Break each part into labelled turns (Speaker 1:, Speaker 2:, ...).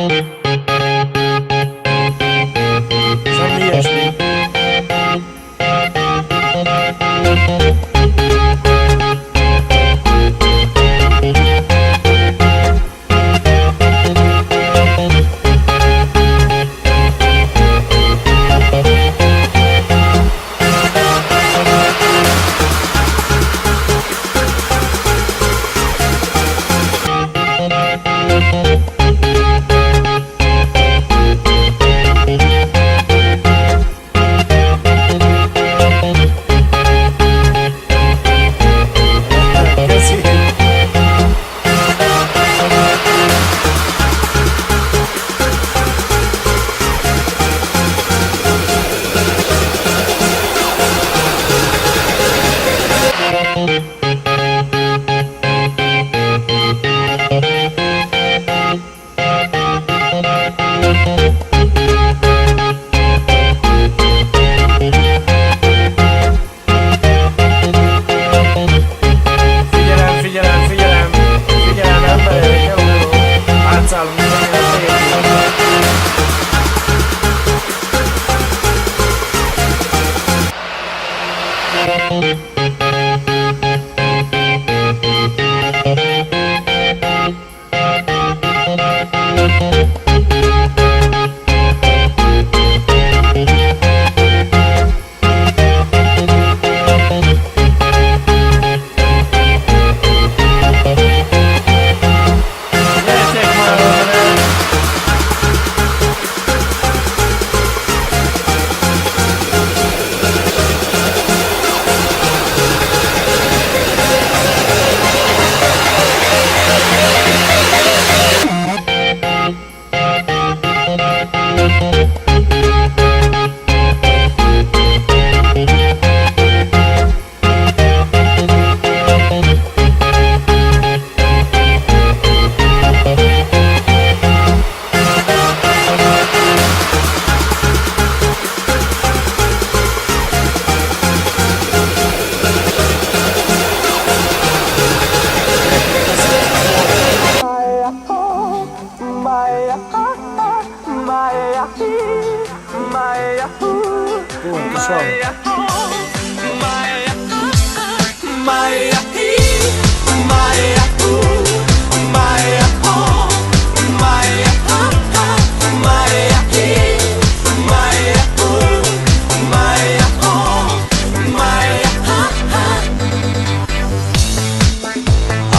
Speaker 1: Semmi ilyesmi.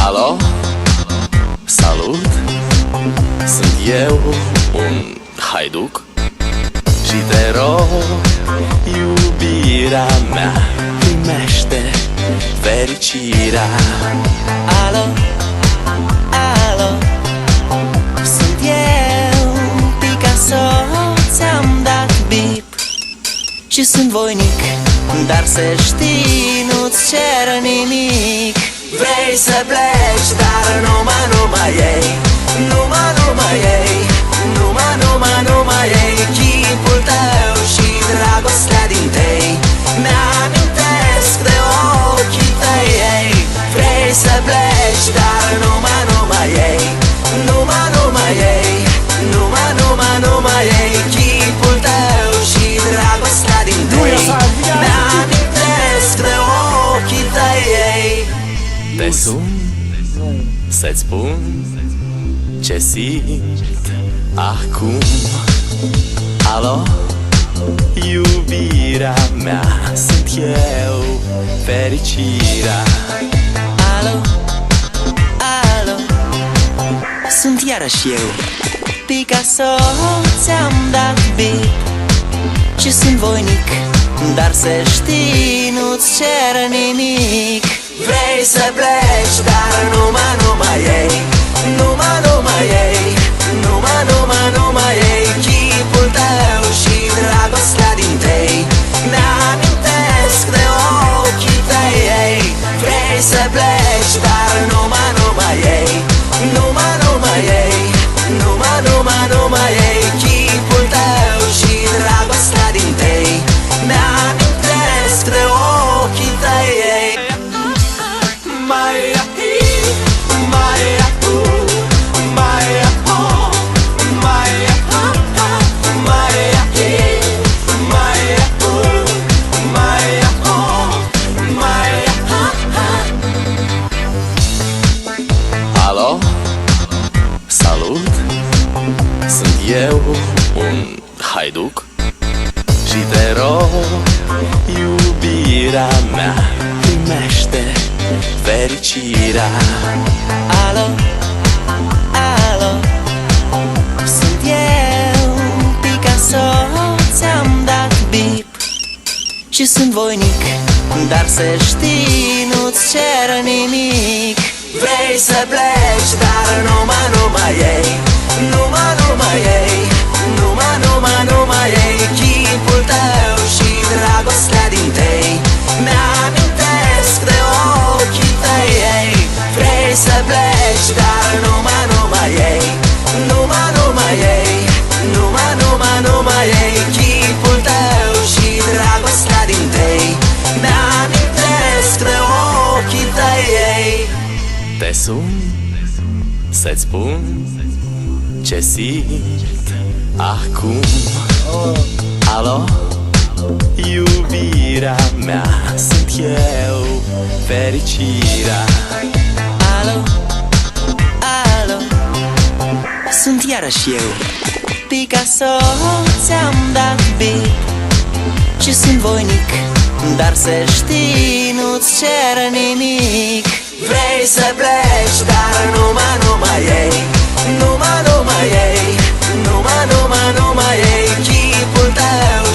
Speaker 2: Alo, salut, sunt eu, un haiduc și te rog, iubirea mea, primește fericirea. Alo, alo, sunt eu, Picasso, ți-am dat bip și sunt voinic, dar să știi, nu-ți cer nimic. Vrei să pleci, dar numai ei, numai ei, numai ei, chipul tău și dragostea din tei mi-amintesc de ochii tăi, ei. Vrei să pleci, dar numai ei, numai ei, numai ei, chipul tău și dragostea din tei mi-amintesc de ochii tăi, ei. Te sun să-ți spun ce simt acum. Alo, iubirea mea, sunt eu, fericirea. Alo, alo, sunt iarăși eu, Picasso, ți-am dat bip și sunt voinic, dar să știi, nu-ți cer nimic. Vrei să pleci, dar numai ei, numai ei, numai ei, chipul tău și dragostea din tei mi-amintesc de ochii tăi, ei. Vrei să pleci, dar numai ei, numai ei, numai ei, chipul tău și dragostea din tei mi-amintesc de ochii tăi, ei. Și te rog, iubirea mea, primește fericirea. Alo, alo, sunt eu, Picasso, ți-am dat bip și sunt voinic, dar să știi, nu-ți cer nimic. Vrei să pleci, dar numai ei, numai ei, numai ei, chipul tău și dragostea din tei mi-amintesc de ochii tăi, ei. Vrei să pleci, dar numai ei, numai ei, numai ei, chipul tău și dragostea din tei mi-amintesc de ochii tăi, ei. Te sun să-ți spun ce simt acum. Alo, iubirea mea, sunt eu, fericirea. Alo, alo, sunt iarăși eu, Picasso, ți-am dat bip și sunt voinic, dar să știi, nu-ți cer nimic. Vrei să pleci, dar numai ei, numai ei, numai ei, chipul tău